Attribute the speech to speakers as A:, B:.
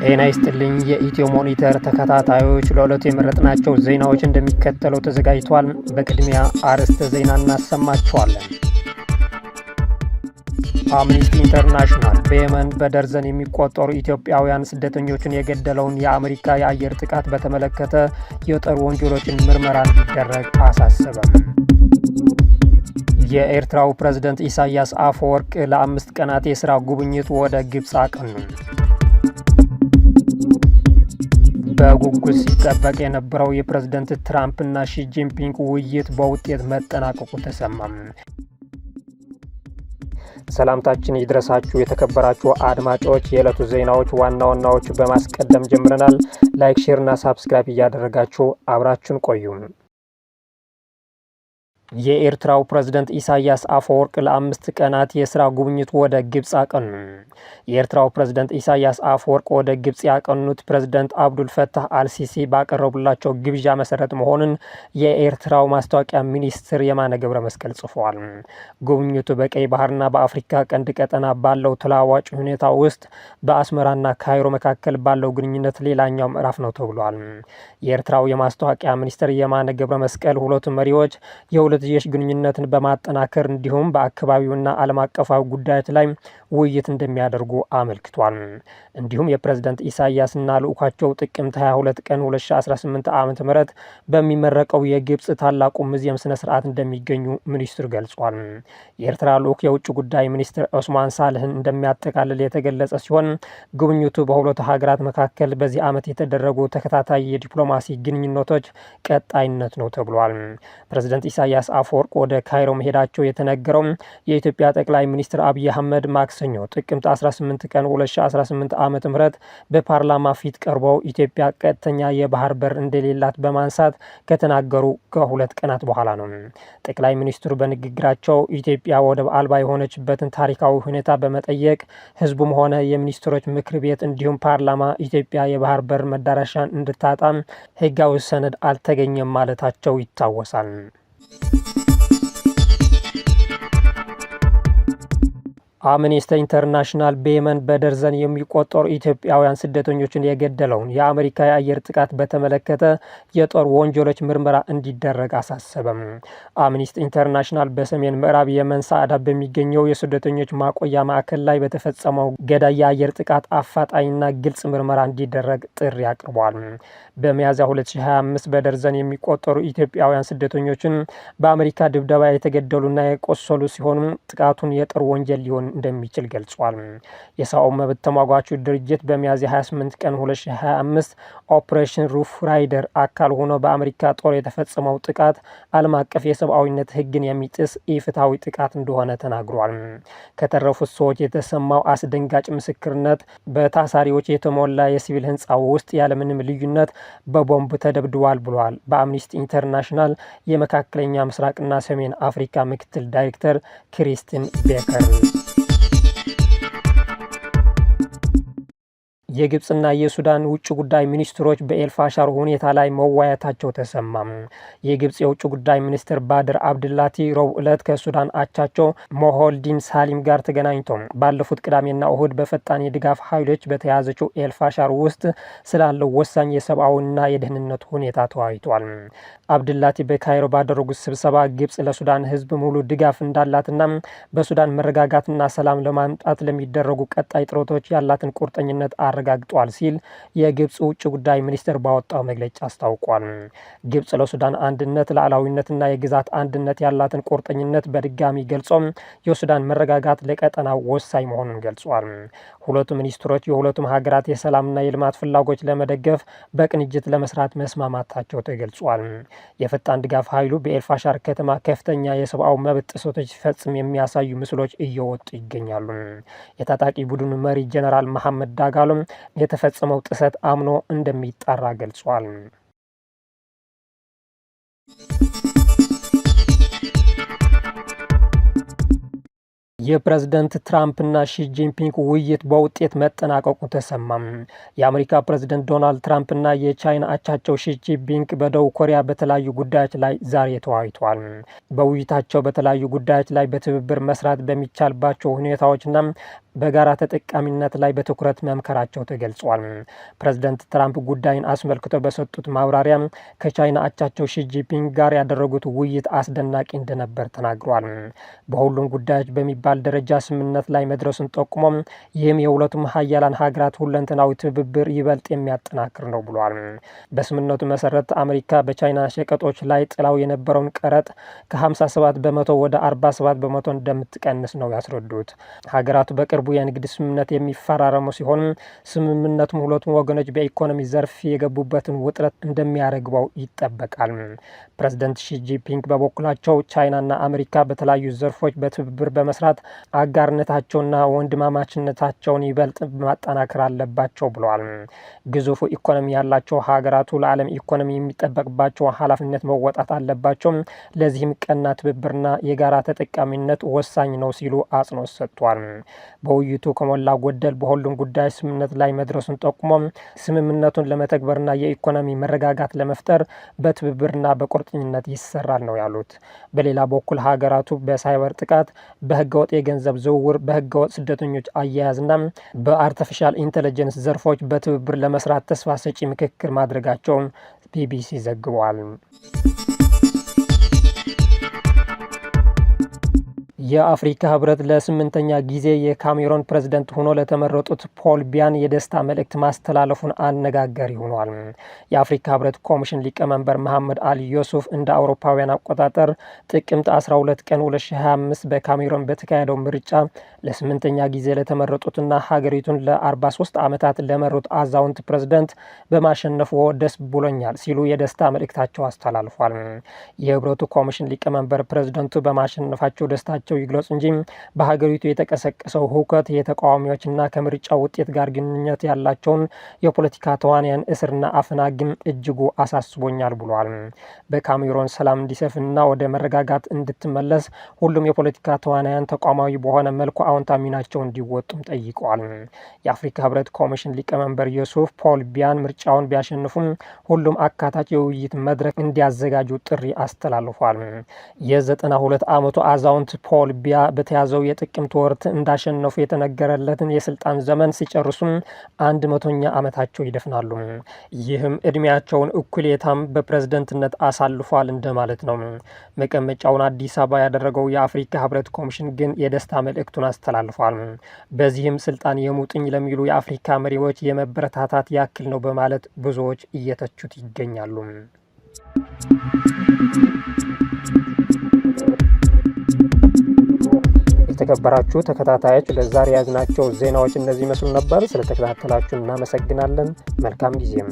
A: ጤና ይስጥልኝ የኢትዮ ሞኒተር ተከታታዮች፣ ለዕለቱ የመረጥናቸው ዜናዎች እንደሚከተለው ተዘጋጅቷል። በቅድሚያ አርዕስተ ዜና እናሰማችኋለን። አምነስቲ ኢንተርናሽናል በየመን በደርዘን የሚቆጠሩ ኢትዮጵያውያን ስደተኞችን የገደለውን የአሜሪካ የአየር ጥቃት በተመለከተ የጦር ወንጀሎችን ምርመራ እንዲደረግ አሳሰበም። የኤርትራው ፕሬዝዳንት ኢሳያስ አፈወርቅ ለ5 ቀናት የሥራ ጉብኝት ወደ ግብፅ አቀኑ። በጉጉት ሲጠበቅ የነበረው የፕሬዝዳንት ትራምፕና ሺ ጂንፒንግ ውይይት በውጤት መጠናቀቁ ተሰማም። ሰላምታችን ይድረሳችሁ የተከበራችሁ አድማጮች፣ የዕለቱ ዜናዎች ዋና ዋናዎቹ በማስቀደም ጀምረናል። ላይክ፣ ሼር እና ሳብስክራይብ እያደረጋችሁ አብራችሁን ቆዩ። የኤርትራው ፕሬዝዳንት ኢሳያስ አፈወርቅ ለ5 ቀናት የሥራ ጉብኝት ወደ ግብፅ አቀኑ። የኤርትራው ፕሬዝዳንት ኢሳያስ አፈወርቅ ወደ ግብፅ ያቀኑት ፕሬዝዳንት አብዱልፈታህ አልሲሲ ባቀረቡላቸው ግብዣ መሰረት መሆኑን የኤርትራው ማስታወቂያ ሚኒስትር የማነ ገብረ መስቀል ጽፏል። ጉብኝቱ በቀይ ባህርና በአፍሪካ ቀንድ ቀጠና ባለው ተለዋዋጭ ሁኔታ ውስጥ በአስመራና ካይሮ መካከል ባለው ግንኙነት ሌላኛው ምዕራፍ ነው ተብሏል። የኤርትራው የማስታወቂያ ሚኒስትር የማነ ገብረ መስቀል ሁለቱ መሪዎች የሁለትዮሽ ግንኙነትን በማጠናከር እንዲሁም በአካባቢውና ዓለም አቀፋዊ ጉዳዮች ላይ ውይይት እንደሚያደርጉ አመልክቷል። እንዲሁም የፕሬዝዳንት ኢሳያስና ልዑካቸው ጥቅምት 22 ቀን 2018 ዓ.ም በሚመረቀው የግብፅ ታላቁ ሙዚየም ስነ ስርዓት እንደሚገኙ ሚኒስትሩ ገልጿል። የኤርትራ ልዑክ የውጭ ጉዳይ ሚኒስትር ኦስማን ሳልህን እንደሚያጠቃልል የተገለጸ ሲሆን ጉብኝቱ በሁለቱ ሀገራት መካከል በዚህ ዓመት የተደረጉ ተከታታይ የዲፕሎማሲ ግንኙነቶች ቀጣይነት ነው ተብሏል። ፕሬዝዳንት ኢሳያስ አፈወርቅ ወደ ካይሮ መሄዳቸው የተነገረው የኢትዮጵያ ጠቅላይ ሚኒስትር አብይ አህመድ ማክሰኞ ጥቅምት 18 ቀን 2018 ዓ.ም በፓርላማ ፊት ቀርበው ኢትዮጵያ ቀጥተኛ የባህር በር እንደሌላት በማንሳት ከተናገሩ ከ2 ቀናት በኋላ ነው። ጠቅላይ ሚኒስትሩ በንግግራቸው ኢትዮጵያ ወደብ አልባ የሆነችበትን ታሪካዊ ሁኔታ በመጠየቅ ህዝቡም ሆነ የሚኒስትሮች ምክር ቤት እንዲሁም ፓርላማ ኢትዮጵያ የባህር በር መዳረሻን እንድታጣ ህጋዊ ሰነድ አልተገኘም ማለታቸው ይታወሳል። አምነስቲ ኢንተርናሽናል በየመን በደርዘን የሚቆጠሩ ኢትዮጵያውያን ስደተኞችን የገደለውን የአሜሪካ የአየር ጥቃት በተመለከተ የጦር ወንጀሎች ምርመራ እንዲደረግ አሳሰበም። አምነስቲ ኢንተርናሽናል በሰሜን ምዕራብ የመን ሳዕዳ በሚገኘው የስደተኞች ማቆያ ማዕከል ላይ በተፈጸመው ገዳይ የአየር ጥቃት አፋጣኝና ግልጽ ምርመራ እንዲደረግ ጥሪ አቅርቧል። በሚያዝያ 2025 በደርዘን የሚቆጠሩ ኢትዮጵያውያን ስደተኞችን በአሜሪካ ድብደባ የተገደሉና የቆሰሉ ሲሆኑ ጥቃቱን የጦር ወንጀል ሊሆን እንደሚችል ገልጿል። የሰብአዊ መብት ተሟጋቹ ድርጅት በሚያዝያ 28 ቀን 2025 ኦፕሬሽን ሩፍ ራይደር አካል ሆኖ በአሜሪካ ጦር የተፈጸመው ጥቃት ዓለም አቀፍ የሰብአዊነት ሕግን የሚጥስ ኢፍትሐዊ ጥቃት እንደሆነ ተናግሯል። ከተረፉት ሰዎች የተሰማው አስደንጋጭ ምስክርነት በታሳሪዎች የተሞላ የሲቪል ህንፃ ውስጥ ያለምንም ልዩነት በቦምብ ተደብድቧል ብሏል። በአምነስቲ ኢንተርናሽናል የመካከለኛ ምስራቅና ሰሜን አፍሪካ ምክትል ዳይሬክተር ክሪስቲን ቤከር የግብጽና የሱዳን ውጭ ጉዳይ ሚኒስትሮች በኤልፋሻር ሁኔታ ላይ መወያየታቸው ተሰማም። የግብጽ የውጭ ጉዳይ ሚኒስትር ባድር አብድላቲ ረቡዕ ዕለት ከሱዳን አቻቸው ሞሆልዲን ሳሊም ጋር ተገናኝተው ባለፉት ቅዳሜና እሁድ በፈጣን የድጋፍ ኃይሎች በተያዘችው ኤልፋሻር ውስጥ ስላለው ወሳኝ የሰብአዊና የደህንነት ሁኔታ ተወያይተዋል። አብድላቲ በካይሮ ባደረጉት ስብሰባ ግብጽ ለሱዳን ህዝብ ሙሉ ድጋፍ እንዳላትና በሱዳን መረጋጋትና ሰላም ለማምጣት ለሚደረጉ ቀጣይ ጥረቶች ያላትን ቁርጠኝነት አረጋግጧል ሲል የግብጽ ውጭ ጉዳይ ሚኒስትር ባወጣው መግለጫ አስታውቋል። ግብጽ ለሱዳን አንድነት፣ ሉዓላዊነትና የግዛት አንድነት ያላትን ቁርጠኝነት በድጋሚ ገልጾም የሱዳን መረጋጋት ለቀጠናው ወሳኝ መሆኑን ገልጿል። ሁለቱ ሚኒስትሮች የሁለቱም ሀገራት የሰላምና የልማት ፍላጎች ለመደገፍ በቅንጅት ለመስራት መስማማታቸው ተገልጿል። የፈጣን ድጋፍ ኃይሉ በኤልፋሻር ከተማ ከፍተኛ የሰብአዊ መብት ጥሰቶች ሲፈጽም የሚያሳዩ ምስሎች እየወጡ ይገኛሉ። የታጣቂ ቡድኑ መሪ ጀነራል መሐመድ ዳጋሎም የተፈጸመው ጥሰት አምኖ እንደሚጣራ ገልጿል። የፕሬዝዳንት ትራምፕና ሺ ጂንፒንግ ውይይት በውጤት መጠናቀቁ ተሰማም። የአሜሪካ ፕሬዝዳንት ዶናልድ ትራምፕና የቻይና አቻቸው ሺ ጂንፒንግ በደቡብ ኮሪያ በተለያዩ ጉዳዮች ላይ ዛሬ ተወያይተዋል። በውይይታቸው በተለያዩ ጉዳዮች ላይ በትብብር መስራት በሚቻልባቸው ሁኔታዎችና በጋራ ተጠቃሚነት ላይ በትኩረት መምከራቸው ተገልጿል። ፕሬዝዳንት ትራምፕ ጉዳይን አስመልክተው በሰጡት ማብራሪያ ከቻይና አቻቸው ሺጂፒንግ ጋር ያደረጉት ውይይት አስደናቂ እንደነበር ተናግሯል። በሁሉም ጉዳዮች በሚባል ደረጃ ስምምነት ላይ መድረሱን ጠቁሞ ይህም የሁለቱም ሀያላን ሀገራት ሁለንተናዊ ትብብር ይበልጥ የሚያጠናክር ነው ብሏል። በስምምነቱ መሰረት አሜሪካ በቻይና ሸቀጦች ላይ ጥላው የነበረውን ቀረጥ ከ57 በመቶ ወደ 47 በመቶ እንደምትቀንስ ነው ያስረዱት። ሀገራቱ በቅርቡ የንግድ ስምምነት የሚፈራረሙ ሲሆን ስምምነቱም ሁለቱም ወገኖች በኢኮኖሚ ዘርፍ የገቡበትን ውጥረት እንደሚያረግበው ይጠበቃል። ፕሬዝዳንት ሺጂፒንግ በበኩላቸው ቻይናና አሜሪካ በተለያዩ ዘርፎች በትብብር በመስራት አጋርነታቸውና ወንድማማችነታቸውን ይበልጥ ማጠናከር አለባቸው ብለዋል። ግዙፉ ኢኮኖሚ ያላቸው ሀገራቱ ለዓለም ኢኮኖሚ የሚጠበቅባቸው ኃላፊነት መወጣት አለባቸው። ለዚህም ቀና ትብብርና የጋራ ተጠቃሚነት ወሳኝ ነው ሲሉ አጽንኦት ሰጥቷል። በውይይቱ ከሞላ ጎደል በሁሉም ጉዳዮች ስምምነት ላይ መድረሱን ጠቁሞ ስምምነቱን ለመተግበርና የኢኮኖሚ መረጋጋት ለመፍጠር በትብብርና በቁርጠኝነት ይሰራል ነው ያሉት። በሌላ በኩል ሀገራቱ በሳይበር ጥቃት፣ በህገወጥ የገንዘብ ዝውውር፣ በህገወጥ ስደተኞች አያያዝና በአርቲፊሻል ኢንተለጀንስ ዘርፎች በትብብር ለመስራት ተስፋ ሰጪ ምክክር ማድረጋቸውን ቢቢሲ ዘግቧል። የአፍሪካ ህብረት ለ8ኛ ጊዜ የካሜሮን ፕሬዝዳንት ሆኖ ለተመረጡት ፖል ቢያን የደስታ መልእክት ማስተላለፉን አነጋጋሪ ሆኗል። የአፍሪካ ህብረት ኮሚሽን ሊቀመንበር መሐመድ አሊ ዩሱፍ እንደ አውሮፓውያን አቆጣጠር ጥቅምት 12 ቀን 2025 በካሜሮን በተካሄደው ምርጫ ለ8ኛ ጊዜ ለተመረጡትና ሀገሪቱን ለ43 ዓመታት ለመሩት አዛውንት ፕሬዝዳንት በማሸነፉ ደስ ብሎኛል ሲሉ የደስታ መልእክታቸው አስተላልፏል። የህብረቱ ኮሚሽን ሊቀመንበር ፕሬዝዳንቱ በማሸነፋቸው ደስታቸው ይግለጽ እንጂ በሀገሪቱ የተቀሰቀሰው ሁከት የተቃዋሚዎችና ከምርጫው ውጤት ጋር ግንኙነት ያላቸውን የፖለቲካ ተዋንያን እስርና አፈና ግን እጅጉ አሳስቦኛል ብሏል። በካሜሮን ሰላም እንዲሰፍንና ወደ መረጋጋት እንድትመለስ ሁሉም የፖለቲካ ተዋንያን ተቋማዊ በሆነ መልኩ አዎንታዊ ሚናቸውን እንዲወጡም ጠይቀዋል። የአፍሪካ ህብረት ኮሚሽን ሊቀመንበር ዩሱፍ ፖል ቢያን ምርጫውን ቢያሸንፉም ሁሉም አካታች የውይይት መድረክ እንዲያዘጋጁ ጥሪ አስተላልፏል። የ92 ዓመቱ አዛውንት ፖል ቢያ በተያዘው የጥቅምት ወር እንዳሸነፉ የተነገረለትን የስልጣን ዘመን ሲጨርሱም 100ኛ ዓመታቸው ይደፍናሉ። ይህም እድሜያቸውን እኩሌታም በፕሬዝደንትነት አሳልፏል እንደማለት ነው። መቀመጫውን አዲስ አበባ ያደረገው የአፍሪካ ህብረት ኮሚሽን ግን የደስታ መልእክቱን አስተላልፏል። በዚህም ስልጣን የሙጥኝ ለሚሉ የአፍሪካ መሪዎች የመበረታታት ያክል ነው በማለት ብዙዎች እየተቹት ይገኛሉ። የተከበራችሁ ተከታታዮች ለዛሬ ያዝናቸው ዜናዎች እነዚህ መስሉ ነበር። ስለተከታተላችሁ እናመሰግናለን። መልካም ጊዜም